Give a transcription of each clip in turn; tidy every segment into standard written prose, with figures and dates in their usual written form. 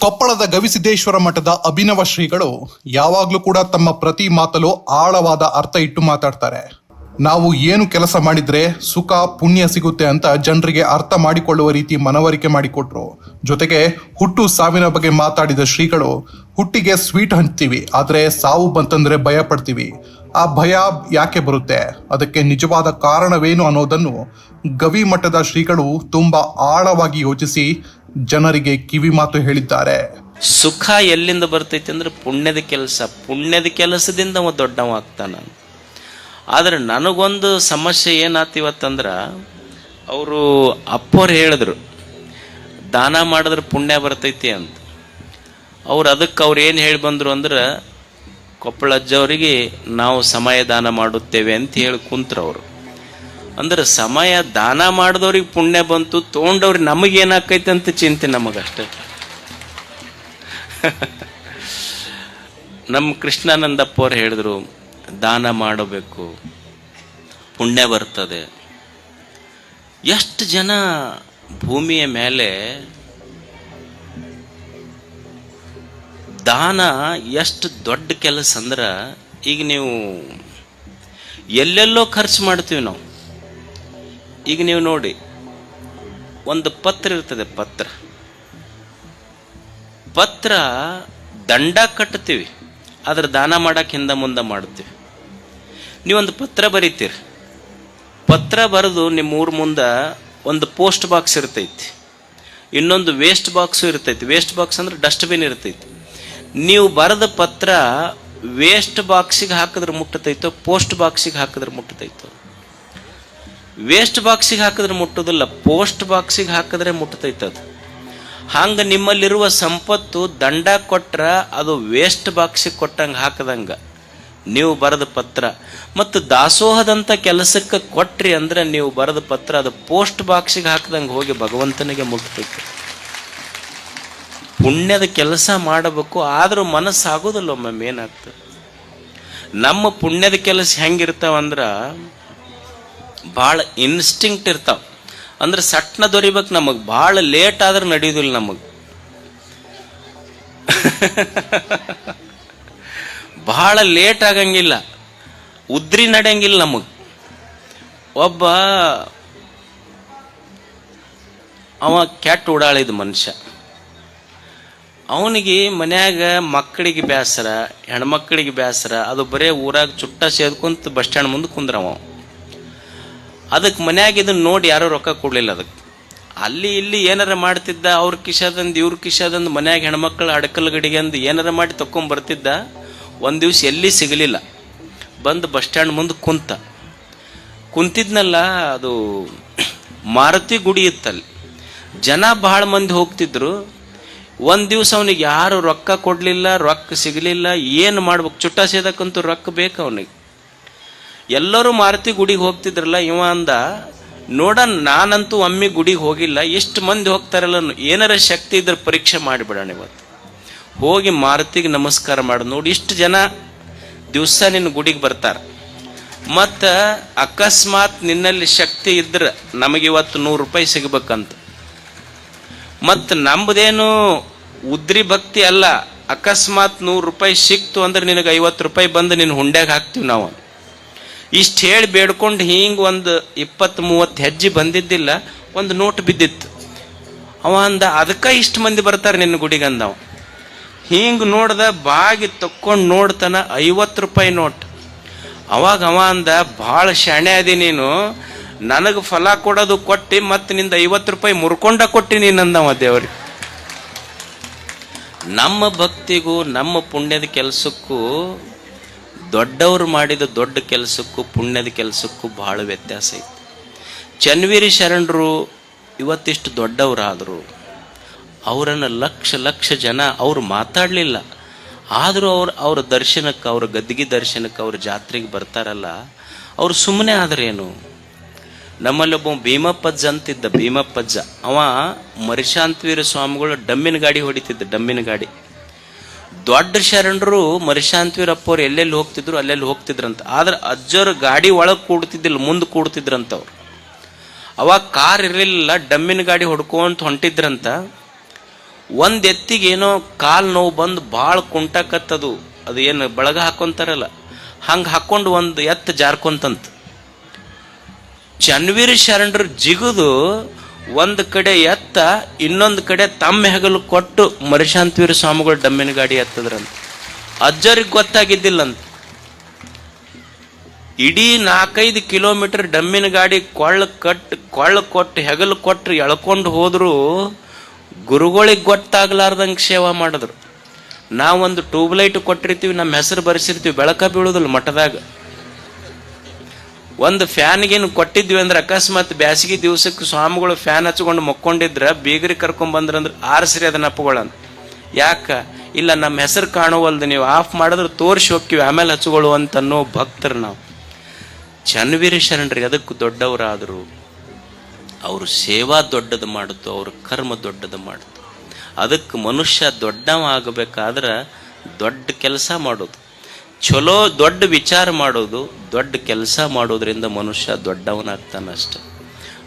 ಕೊಪ್ಪಳದ ಗವಿಸಿದ್ದೇಶ್ವರ ಮಠದ ಅಭಿನವ ಶ್ರೀಗಳು ಯಾವಾಗ್ಲೂ ಕೂಡ ತಮ್ಮ ಪ್ರತಿ ಮಾತಲ್ಲೂ ಆಳವಾದ ಅರ್ಥ ಇಟ್ಟು ಮಾತಾಡ್ತಾರೆ. ನಾವು ಏನು ಕೆಲಸ ಮಾಡಿದ್ರೆ ಸುಖ ಪುಣ್ಯ ಸಿಗುತ್ತೆ ಅಂತ ಜನರಿಗೆ ಅರ್ಥ ಮಾಡಿಕೊಳ್ಳುವ ರೀತಿ ಮನವರಿಕೆ ಮಾಡಿಕೊಟ್ರು. ಜೊತೆಗೆ ಹುಟ್ಟು ಸಾವಿನ ಬಗ್ಗೆ ಮಾತಾಡಿದ ಶ್ರೀಗಳು, ಹುಟ್ಟಿಗೆ ಸ್ವೀಟ್ ಹಂಚ್ತೀವಿ, ಆದ್ರೆ ಸಾವು ಬಂತಂದ್ರೆ ಭಯ ಪಡ್ತೀವಿ. ಆ ಭಯ ಯಾಕೆ ಬರುತ್ತೆ, ಅದಕ್ಕೆ ನಿಜವಾದ ಕಾರಣವೇನು ಅನ್ನೋದನ್ನು ಗವಿ ಮಠದ ಶ್ರೀಗಳು ತುಂಬಾ ಆಳವಾಗಿ ಯೋಚಿಸಿ ಜನರಿಗೆ ಕಿವಿ ಮಾತು ಹೇಳಿದ್ದಾರೆ. ಸುಖ ಎಲ್ಲಿಂದ ಬರ್ತೈತಿ ಅಂದ್ರೆ ಪುಣ್ಯದ ಕೆಲಸದಿಂದ ಅವ ದೊಡ್ಡವ ಆಗ್ತಾನ. ಆದ್ರೆ ನನಗೊಂದು ಸಮಸ್ಯೆ ಏನಾತಿವತ್ತಂದ್ರ, ಅವರು ಅಪ್ಪವ್ರು ಹೇಳಿದ್ರು ದಾನ ಮಾಡಿದ್ರೆ ಪುಣ್ಯ ಬರ್ತೈತಿ ಅಂತ. ಅದಕ್ಕೆ ಅವ್ರು ಏನು ಹೇಳಿ ಬಂದ್ರು ಅಂದ್ರೆ, ಕೊಪ್ಪಳ ಅಜ್ಜವರಿಗೆ ನಾವು ಸಮಯ ದಾನ ಮಾಡುತ್ತೇವೆ ಅಂತ ಹೇಳಿ ಕುಂತ್ರು ಅವರು. ಅಂದ್ರೆ ಸಮಯ ದಾನ ಮಾಡಿದವ್ರಿಗೆ ಪುಣ್ಯ ಬಂತು, ತೊಗೊಂಡವ್ರಿಗೆ ನಮಗೇನಾಕೈತೆ ಅಂತ ಚಿಂತೆ ನಮಗಷ್ಟೇ. ನಮ್ಮ ಕೃಷ್ಣಾನಂದಪ್ಪ ಅವ್ರು ಹೇಳಿದ್ರು, ದಾನ ಮಾಡಬೇಕು, ಪುಣ್ಯ ಬರ್ತದೆ. ಎಷ್ಟು ಜನ ಭೂಮಿಯ ಮೇಲೆ ದಾನ ಎಷ್ಟು ದೊಡ್ಡ ಕೆಲಸ ಅಂದ್ರೆ, ಈಗ ನೀವು ಎಲ್ಲೆಲ್ಲೋ ಖರ್ಚು ಮಾಡ್ತೀವಿ ನಾವು. ಈಗ ನೀವು ನೋಡಿ, ಒಂದು ಪತ್ರ ಇರ್ತದೆ, ಪತ್ರ ದಂಡ ಕಟ್ತೀವಿ, ಅದ್ರ ದಾನ ಮಾಡಕ್ಕೆ ಹಿಂದೆ ಮುಂದೆ ಮಾಡ್ತೀವಿ. ನೀವೊಂದು ಪತ್ರ ಬರೀತೀರಿ, ಪತ್ರ ಬರೆದು ನಿಮ್ಮ ಊರ ಮುಂದೆ ಒಂದು ಪೋಸ್ಟ್ ಬಾಕ್ಸ್ ಇರ್ತೈತಿ, ಇನ್ನೊಂದು ವೇಸ್ಟ್ ಬಾಕ್ಸು ಇರ್ತೈತಿ. ವೇಸ್ಟ್ ಬಾಕ್ಸ್ ಅಂದ್ರೆ ಡಸ್ಟ್ಬಿನ್ ಇರ್ತೈತಿ. ನೀವು ಬರೆದ ಪತ್ರ ವೇಸ್ಟ್ ಬಾಕ್ಸಿಗೆ ಹಾಕಿದ್ರೆ ಮುಟ್ಟತೈತೋ, ಪೋಸ್ಟ್ ಬಾಕ್ಸಿಗೆ ಹಾಕಿದ್ರೆ ಮುಟ್ಟತೈತೋ? ವೇಸ್ಟ್ ಬಾಕ್ಸಿಗೆ ಹಾಕಿದ್ರೆ ಮುಟ್ಟೋದಿಲ್ಲ, ಪೋಸ್ಟ್ ಬಾಕ್ಸಿಗೆ ಹಾಕಿದ್ರೆ ಮುಟ್ಟತೈತದು. ಹಂಗೆ ನಿಮ್ಮಲ್ಲಿರುವ ಸಂಪತ್ತು ದಂಡ ಕೊಟ್ರ ಅದು ವೇಸ್ಟ್ ಬಾಕ್ಸಿಗೆ ಕೊಟ್ಟಂಗೆ ಹಾಕದಂಗ ನೀವು ಬರೆದ ಪತ್ರ. ಮತ್ತು ದಾಸೋಹದಂಥ ಕೆಲಸಕ್ಕೆ ಕೊಟ್ರಿ ಅಂದ್ರೆ ನೀವು ಬರೆದ ಪತ್ರ ಅದು ಪೋಸ್ಟ್ ಬಾಕ್ಸಿಗೆ ಹಾಕದಂಗೆ ಹೋಗಿ ಭಗವಂತನಿಗೆ ಮುಟ್ಟತೈತೆ. ಪುಣ್ಯದ ಕೆಲಸ ಮಾಡಬೇಕು, ಆದರೂ ಮನಸ್ಸಾಗೋದಿಲ್ಲ ಒಮ್ಮೆ. ಏನಾಗ್ತದೆ, ನಮ್ಮ ಪುಣ್ಯದ ಕೆಲಸ ಹೆಂಗಿರ್ತಾವಂದ್ರ ಭಾಳ ಇನ್ಸ್ಟಿಂಕ್ಟ್ ಇರ್ತಾವ. ಅಂದ್ರೆ ಸಟ್ನ ದೊರಿಬೇಕು ನಮಗೆ, ಭಾಳ ಲೇಟ್ ಆದ್ರೆ ನಡೆಯೋದಿಲ್ಲ ನಮಗೆ. ಭಾಳ ಲೇಟ್ ಆಗಂಗಿಲ್ಲ, ಉದ್ರಿ ನಡೆಯಂಗಿಲ್ಲ ನಮಗೆ. ಒಬ್ಬ ಅವ ಕೆಟ್ಟ ಓಡಾಳಿದ ಮನುಷ್ಯ, ಅವನಿಗೆ ಮನ್ಯಾಗ ಮಕ್ಕಳಿಗೆ ಬೇಸರ, ಹೆಣ್ಮಕ್ಳಿಗೆ ಬೇಸರ, ಅದು ಬರೇ ಊರಾಗ ಚುಟ್ಟ ಸೇದ್ಕೊಂತ ಬಸ್ ಸ್ಟ್ಯಾಂಡ್ ಮುಂದೆ ಕುಂದ್ರವ. ಅದಕ್ಕೆ ಮನ್ಯಾಗ ಇದನ್ನ ನೋಡಿ ಯಾರೂ ರೊಕ್ಕ ಕೊಡಲಿಲ್ಲ. ಅದಕ್ಕೆ ಅಲ್ಲಿ ಇಲ್ಲಿ ಏನಾರ ಮಾಡ್ತಿದ್ದ, ಅವ್ರ ಕಿಶಾದಂದು ಇವ್ರ ಕಿಶಾದಂದು ಮನ್ಯಾಗ ಹೆಣ್ಮಕ್ಳು ಅಡಕಲ್ ಗಡಿಗೆ ಅಂದು ಏನಾರ ಮಾಡಿ ತಕೊಂಬರ್ತಿದ್ದ. ಒಂದು ದಿವ್ಸ ಎಲ್ಲಿ ಸಿಗಲಿಲ್ಲ, ಬಂದು ಬಸ್ ಸ್ಟ್ಯಾಂಡ್ ಮುಂದೆ ಕುಂತಿದ್ನಲ್ಲ, ಅದು ಮಾರುತಿ ಗುಡಿ ಇತ್ತಲ್ಲಿ, ಜನ ಭಾಳ ಮಂದಿ ಹೋಗ್ತಿದ್ರು. ಒಂದು ದಿವ್ಸ ಅವನಿಗೆ ಯಾರು ರೊಕ್ಕ ಕೊಡಲಿಲ್ಲ, ರೊಕ್ಕ ಸಿಗಲಿಲ್ಲ. ಏನು ಮಾಡ್ಬೇಕು, ಚುಟ್ಟ ಸೇದಕ್ಕಂತೂ ರೊಕ್ಕ ಬೇಕು ಅವನಿಗೆ. ಎಲ್ಲರೂ ಮಾರುತಿ ಗುಡಿಗೆ ಹೋಗ್ತಿದ್ರಲ್ಲ, ಇವ ಅಂದ, ನೋಡ ನಾನಂತೂ ಒಮ್ಮೆ ಗುಡಿಗೆ ಹೋಗಿಲ್ಲ, ಎಷ್ಟು ಮಂದಿ ಹೋಗ್ತಾರಲ್ಲ, ಏನಾರ ಶಕ್ತಿ ಇದ್ರೆ ಪರೀಕ್ಷೆ ಮಾಡಿಬಿಡೋಣ ಇವತ್ತು. ಹೋಗಿ ಮಾರುತಿಗೆ ನಮಸ್ಕಾರ ಮಾಡಿ ನೋಡಿ, ಇಷ್ಟು ಜನ ದಿವಸ ನಿನ್ನ ಗುಡಿಗೆ ಬರ್ತಾರೆ. ಮತ್ತು ಅಕಸ್ಮಾತ್ ನಿನ್ನಲ್ಲಿ ಶಕ್ತಿ ಇದ್ರೆ ನಮಗಿವತ್ತು 100 ರೂಪಾಯಿ ಸಿಗ್ಬೇಕಂತ. ಮತ್ತು ನಮ್ಮದೇನು ಉದ್ರಿ ಭಕ್ತಿ ಅಲ್ಲ, ಅಕಸ್ಮಾತ್ 100 ರೂಪಾಯಿ ಸಿಕ್ತು ಅಂದ್ರೆ ನಿನಗೆ 50 ರೂಪಾಯಿ ಬಂದು ನಿನ್ನ ಹುಂಡ್ಯಾಗ ಹಾಕ್ತೀವಿ ನಾವು. ಇಷ್ಟು ಹೇಳಿ ಬೇಡ್ಕೊಂಡು ಹಿಂಗೆ ಒಂದು 20-30 ಹೆಜ್ಜೆ ಬಂದಿದ್ದಿಲ್ಲ, ಒಂದು ನೋಟ್ ಬಿದ್ದಿತ್ತು. ಅವ ಅಂದ, ಅದಕ್ಕೆ ಇಷ್ಟು ಮಂದಿ ಬರ್ತಾರೆ ನಿನ್ನ ಗುಡಿಗೆ ಅಂದವ. ಹಿಂಗೆ ನೋಡ್ದ, ಬಾಗಿ ತಕ್ಕೊಂಡು ನೋಡ್ತಾನ 50 ರೂಪಾಯಿ ನೋಟ್. ಅವಾಗ ಅವ ಅಂದ, ಭಾಳ ಶಾಣೆ ಅದಿ ನೀನು, ನನಗೆ ಫಲ ಕೊಡೋದು ಕೊಟ್ಟು ಮತ್ತೆ ನಿಂದ 50 ರೂಪಾಯಿ ಮುರ್ಕೊಂಡ ಕೊಟ್ಟಿ ನೀನಂದವ ದೇವ್ರಿಗೆ. ನಮ್ಮ ಭಕ್ತಿಗೂ ನಮ್ಮ ಪುಣ್ಯದ ಕೆಲಸಕ್ಕೂ, ದೊಡ್ಡವರು ಮಾಡಿದ ದೊಡ್ಡ ಕೆಲಸಕ್ಕೂ ಪುಣ್ಯದ ಕೆಲಸಕ್ಕೂ ಭಾಳ ವ್ಯತ್ಯಾಸ ಐತಿ. ಚನ್ನವೀರ ಶರಣರು ಇವತ್ತಿಷ್ಟು ದೊಡ್ಡವರಾದರು, ಅವರನ್ನು ಲಕ್ಷ ಜನ ಅವ್ರು ಮಾತಾಡಲಿಲ್ಲ, ಆದರೂ ಅವ್ರ ದರ್ಶನಕ್ಕೆ, ಅವ್ರ ಗದ್ದಿಗೆ ದರ್ಶನಕ್ಕೆ, ಅವ್ರ ಜಾತ್ರೆಗೆ ಬರ್ತಾರಲ್ಲ, ಅವ್ರು ಸುಮ್ಮನೆ ಆದ್ರೇನು. ನಮ್ಮಲ್ಲಿ ಒಬ್ಬ ಭೀಮಪ್ಪಜ್ಜ ಅಂತಿದ್ದ, ಭೀಮಪ್ಪಜ್ಜ. ಅವ ಮರಿಶಾಂತವೀರ ಸ್ವಾಮಿಗಳು ಡಮ್ಮಿನ ಗಾಡಿ ಹೊಡಿತಿದ್ದ, ಡಮ್ಮಿನ ಗಾಡಿ. ದೊಡ್ಡ ಶರಣರು ಮರಿಶಾಂತವೀರಪ್ಪವ್ರು ಎಲ್ಲೆಲ್ಲಿ ಹೋಗ್ತಿದ್ರು ಅಲ್ಲೆಲ್ಲಿ ಹೋಗ್ತಿದ್ರಂತ. ಆದ್ರೆ ಅಜ್ಜರು ಗಾಡಿ ಒಳಗೆ ಕೂಡ್ತಿದ್ದಿಲ್ಲ, ಮುಂದೆ ಒಂದು ಎತ್ತಿಗೆ ಏನೋ ಕಾಲು ನೋವು ಬಂದು ಭಾಳ ಕುಂಟಕತ್ತದು, ಅದು ಏನು ಬಳಗ ಹಾಕೊಂತಾರಲ್ಲ ಹಂಗೆ ಹಾಕೊಂಡು ಒಂದು ಎತ್ತು ಜಾರ್ಕೊಂತಂತ. ಚನ್ವೀರ ಶರಣರು ಜಿಗುದು ಒಂದು ಕಡೆ ಎತ್ತ, ಇನ್ನೊಂದು ಕಡೆ ತಮ್ಮ ಹೆಗಲು ಕೊಟ್ಟು ಮರಿಶಾಂತವೀರ ಸ್ವಾಮಿಗಳು ಡಮ್ಮಿನ ಗಾಡಿ ಎತ್ತದ್ರಂತ. ಅಜ್ಜರಿಗೆ ಗೊತ್ತಾಗಿದ್ದಿಲ್ಲಂತ. ಇಡೀ 4-5 ಕಿಲೋಮೀಟರ್ ಡಮ್ಮಿನ ಗಾಡಿ ಕೊಳ್ಳ ಕೊಟ್ಟು ಹೆಗಲು ಕೊಟ್ಟು ಎಳ್ಕೊಂಡು ಹೋದ್ರು ಗುರುಗಳಿಗೆ ಗೊತ್ತಾಗ್ಲಾರ್ದಂಗೆ ಸೇವಾ ಮಾಡಿದ್ರು. ನಾವೊಂದು ಟ್ಯೂಬ್ಲೈಟ್ ಕೊಟ್ಟಿರ್ತೀವಿ, ನಮ್ಮ ಹೆಸರು ಬರೆಸಿರ್ತೀವಿ, ಬೆಳಕ ಬೀಳುದಿಲ್ಲ ಮಠದಾಗ. ಒಂದು ಫ್ಯಾನ್ಗೇನು ಕೊಟ್ಟಿದ್ವಿ ಅಂದ್ರೆ ಅಕಸ್ಮಾತ್ ಬ್ಯಾಸಿಗೆ ದಿವಸಕ್ಕೆ ಸ್ವಾಮಿಗಳು ಫ್ಯಾನ್ ಹಚ್ಕೊಂಡು ಮಕ್ಕೊಂಡಿದ್ರ ಬೀಗರಿ ಕರ್ಕೊಂಡ್ ಬಂದ್ರಂದ್ರೆ ಆರಿಸ್ರಿ ಅದನ್ನ ಅಪ್ಪಗಳಂತ. ಯಾಕ? ಇಲ್ಲ ನಮ್ಮ ಹೆಸರು ಕಾಣುವಲ್ದು, ನೀವು ಆಫ್ ಮಾಡಿದ್ರೆ ತೋರಿಸಿ ಹೋಗ್ತೀವಿ ಆಮೇಲೆ ಹಚ್ಕೊಳ್ಳು ಅಂತ ಅನ್ನೋ ಭಕ್ತರು ನಾವು. ಚನ್ವೀರ ಶರಣರು ಅದಕ್ಕೆ ದೊಡ್ಡವರಾದರು. ಅವರು ಸೇವಾ ದೊಡ್ಡದು ಮಾಡಿತು, ಅವ್ರ ಕರ್ಮ ದೊಡ್ಡದು ಮಾಡಿತು. ಅದಕ್ಕೆ ಮನುಷ್ಯ ದೊಡ್ಡವ ಆಗಬೇಕಾದ್ರೆ ದೊಡ್ಡ ಕೆಲಸ ಮಾಡೋದು, ಚಲೋ ದೊಡ್ಡ ವಿಚಾರ ಮಾಡೋದು, ದೊಡ್ಡ ಕೆಲಸ ಮಾಡೋದ್ರಿಂದ ಮನುಷ್ಯ ದೊಡ್ಡವನಾಗ್ತಾನಷ್ಟೆ.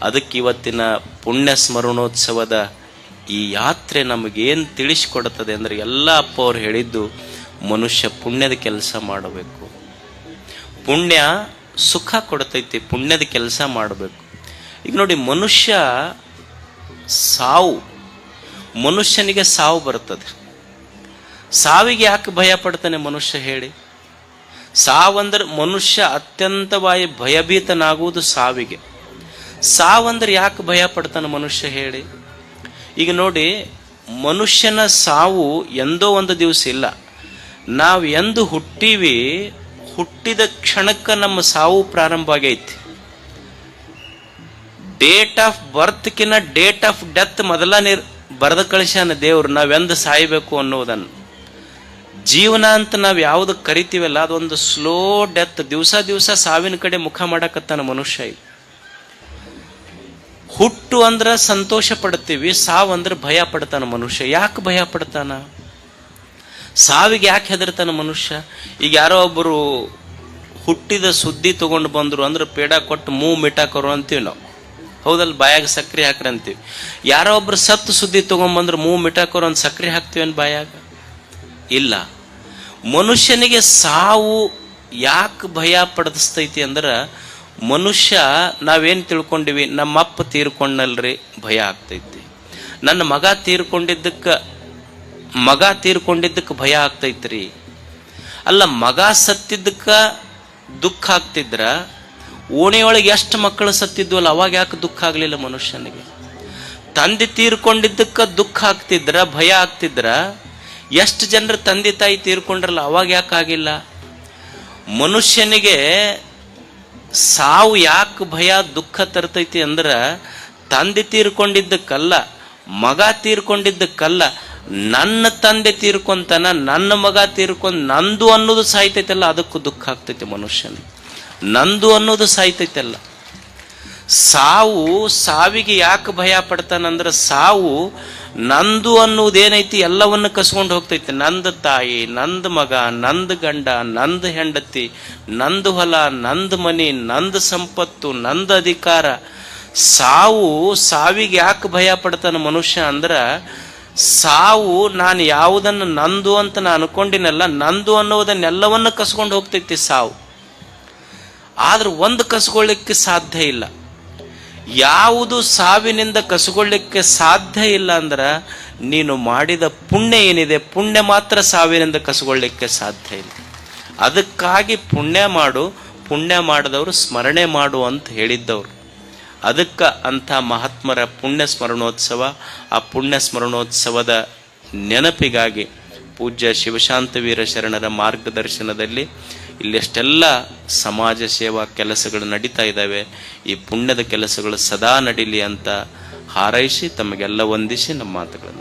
ಅದಕ್ಕೆ ಇವತ್ತಿನ ಪುಣ್ಯ ಸ್ಮರಣೋತ್ಸವದ ಈ ಯಾತ್ರೆ ನಮಗೇನು ತಿಳಿಸ್ಕೊಡ್ತದೆ ಅಂದರೆ, ಎಲ್ಲ ಅಪ್ಪ ಅವ್ರು ಹೇಳಿದ್ದು ಮನುಷ್ಯ ಪುಣ್ಯದ ಕೆಲಸ ಮಾಡಬೇಕು. ಪುಣ್ಯ ಸುಖ ಕೊಡ್ತೈತಿ, ಪುಣ್ಯದ ಕೆಲಸ ಮಾಡಬೇಕು. ಈಗ ನೋಡಿ, ಮನುಷ್ಯನಿಗೆ ಸಾವು ಬರ್ತದೆ. ಸಾವಿಗೆ ಯಾಕೆ ಭಯ ಪಡ್ತಾನೆ ಮನುಷ್ಯ ಹೇಳಿ? ಸಾವಂದ್ರೆ ಮನುಷ್ಯ ಅತ್ಯಂತವಾಗಿ ಭಯಭೀತನಾಗುವುದು ಸಾವಿಗೆ. ಸಾವಂದ್ರೆ ಯಾಕೆ ಭಯ ಪಡ್ತಾನೆ ಮನುಷ್ಯ ಹೇಳಿ? ಈಗ ನೋಡಿ, ಮನುಷ್ಯನ ಸಾವು ಎಂದೋ ಒಂದು ದಿವಸ ಇಲ್ಲ. ನಾವು ಎಂದು ಹುಟ್ಟಿವಿ, ಹುಟ್ಟಿದ ಕ್ಷಣಕ್ಕೆ ನಮ್ಮ ಸಾವು ಪ್ರಾರಂಭ ಆಗೈತಿ. ಡೇಟ್ ಆಫ್ ಬರ್ತ್ಕಿನ್ನ ಡೇಟ್ ಆಫ್ ಡೆತ್ ಮೊದಲ ಬರೆದ ಕಳಿಸ್ಯಾನ ದೇವ್ರು, ನಾವೆಂದು ಸಾಯಬೇಕು ಅನ್ನೋದನ್ನು. ಜೀವನ ಅಂತ ನಾವು ಯಾವುದು ಕರಿತೀವಲ್ಲ, ಅದೊಂದು ಸ್ಲೋ ಡೆತ್. ದಿವಸ ಸಾವಿನ ಕಡೆ ಮುಖ ಮಾಡಕತ್ತಾನ ಮನುಷ್ಯ. ಹುಟ್ಟು ಅಂದ್ರೆ ಸಂತೋಷ ಪಡ್ತೀವಿ, ಸಾವು ಅಂದ್ರೆ ಭಯ ಪಡ್ತಾನ ಮನುಷ್ಯ. ಯಾಕೆ ಭಯ ಪಡ್ತಾನ? ಸಾವಿಗೆ ಯಾಕೆ ಹೆದರ್ತಾನ ಮನುಷ್ಯ? ಈಗ ಯಾರೋ ಒಬ್ಬರು ಹುಟ್ಟಿದ ಸುದ್ದಿ ತಗೊಂಡು ಬಂದ್ರು ಅಂದ್ರೆ ಪೇಡ ಕೊಟ್ಟು ಮೂವ್ ಮಿಟಾಕರು ಅಂತೀವಿ ನಾವು, ಹೌದಲ್ಲ? ಬಾಯಾಗ ಸಕ್ರೆ ಹಾಕ್ರಿ ಅಂತೀವಿ. ಯಾರೋ ಒಬ್ರು ಸತ್ತು ಸುದ್ದಿ ತಗೊಂಡ್ಬಂದ್ರೆ ಮೂವ್ ಮಿಟಾಕರು ಒಂದು ಸಕ್ರೆ ಹಾಕ್ತೀವೇನು ಬಾಯಾಗ? ಇಲ್ಲ. ಮನುಷ್ಯನಿಗೆ ಸಾವು ಯಾಕೆ ಭಯ ಪಡಿಸ್ತೈತಿ ಅಂದ್ರೆ, ಮನುಷ್ಯ ನಾವೇನು ತಿಳ್ಕೊಂಡಿವಿ, ನಮ್ಮಪ್ಪ ತೀರ್ಕೊಂಡಲ್ರಿ ಭಯ ಆಗ್ತೈತಿ, ನನ್ನ ಮಗ ತೀರ್ಕೊಂಡಿದ್ದಕ್ಕೆ ಭಯ ಆಗ್ತೈತ್ರಿ. ಅಲ್ಲ, ಮಗ ಸತ್ತಿದ್ದಕ್ಕೆ ದುಃಖ ಆಗ್ತಿದ್ರ, ಓಣಿಯೊಳಗೆ ಎಷ್ಟು ಮಕ್ಕಳು ಸತ್ತಿದ್ವಲ್ಲ ಅವಾಗ ಯಾಕೆ ದುಃಖ ಆಗ್ಲಿಲ್ಲ ಮನುಷ್ಯನಿಗೆ? ತಂದೆ ತೀರ್ಕೊಂಡಿದ್ದಕ್ಕೆ ದುಃಖ ಆಗ್ತಿದ್ರ, ಭಯ ಆಗ್ತಿದ್ರ, ಎಷ್ಟು ಜನರು ತಂದೆ ತಾಯಿ ತೀರ್ಕೊಂಡ್ರಲ್ಲ ಅವಾಗ ಯಾಕೆ ಆಗಿಲ್ಲ? ಮನುಷ್ಯನಿಗೆ ಸಾವು ಯಾಕೆ ಭಯ ದುಃಖ ತರ್ತೈತಿ ಅಂದ್ರೆ, ತಂದೆ ತೀರ್ಕೊಂಡಿದ್ದಕ್ಕಲ್ಲ, ಮಗ ತೀರ್ಕೊಂಡಿದ್ದಕ್ಕಲ್ಲ, ನನ್ನ ತಂದೆ ತೀರ್ಕೊಂತಾನ, ನನ್ನ ಮಗ ನಂದು ಅನ್ನೋದು ಸಾಯ್ತೈತಲ್ಲ, ಅದಕ್ಕೂ ದುಃಖ ಆಗ್ತೈತಿ ಮನುಷ್ಯನಿಗೆ. ನಂದು ಅನ್ನೋದು ಸಾಯ್ತೈತಲ್ಲ. ಸಾವಿಗೆ ಯಾಕೆ ಭಯ ಪಡ್ತಾನಂದ್ರೆ, ಸಾವು ನಂದು ಅನ್ನೋದೇನೈತಿ ಎಲ್ಲವನ್ನು ಕಸ್ಕೊಂಡು ಹೋಗ್ತೈತಿ. ನಂದು ತಾಯಿ, ನಂದು ಮಗ, ನಂದು ಗಂಡ, ನಂದು ಹೆಂಡತಿ, ನಂದು ಹೊಲ, ನಂದು ಮನಿ, ನಂದು ಸಂಪತ್ತು, ನಂದು ಅಧಿಕಾರ. ಸಾವಿಗೆ ಯಾಕೆ ಭಯ ಪಡ್ತಾನ ಮನುಷ್ಯ ಅಂದ್ರ, ಸಾವು ನಾನು ಯಾವುದನ್ನು ನಂದು ಅಂತ ನಾನು ಅನ್ಕೊಂಡಿನಲ್ಲ, ನಂದು ಅನ್ನೋದನ್ನೆಲ್ಲವನ್ನು ಕಸ್ಕೊಂಡು ಹೋಗ್ತೈತಿ ಸಾವು. ಆದ್ರೆ ಒಂದು ಕಸ್ಕೊಳ್ಳಿಕ್ಕೆ ಸಾಧ್ಯ ಇಲ್ಲ. ಯಾವುದು ಸಾವಿನಿಂದ ಕಸ್ಕೊಳ್ಳಿಕ್ಕೆ ಸಾಧ್ಯ ಇಲ್ಲ ಅಂದ್ರೆ, ನೀನು ಮಾಡಿದ ಪುಣ್ಯ ಏನಿದೆ, ಪುಣ್ಯ ಮಾತ್ರ ಸಾವಿನಿಂದ ಕಸ್ಕೊಳ್ಳಿಕ್ಕೆ ಸಾಧ್ಯ ಇಲ್ಲ. ಅದಕ್ಕಾಗಿ ಪುಣ್ಯ ಮಾಡು, ಪುಣ್ಯ ಮಾಡಿದವರು ಸ್ಮರಣೆ ಮಾಡು ಅಂತ ಹೇಳಿದ್ದವರು. ಅದಕ್ಕೆ ಅಂಥ ಮಹಾತ್ಮರ ಪುಣ್ಯ ಸ್ಮರಣೋತ್ಸವ. ಆ ಪುಣ್ಯ ಸ್ಮರಣೋತ್ಸವದ ನೆನಪಿಗಾಗಿ ಪೂಜ್ಯ ಶಿವಶಾಂತವೀರ ಶರಣರ ಮಾರ್ಗದರ್ಶನದಲ್ಲಿ ಇಲ್ಲೆಷ್ಟೆಲ್ಲ ಸಮಾಜ ಸೇವಾ ಕೆಲಸಗಳು ನಡೀತಾ ಇದ್ದಾವೆ. ಈ ಪುಣ್ಯದ ಕೆಲಸಗಳು ಸದಾ ನಡೀಲಿ ಅಂತ ಹಾರೈಸಿ ತಮಗೆಲ್ಲ ವಂದಿಸಿ ನಮ್ಮ ಮಾತುಗಳನ್ನು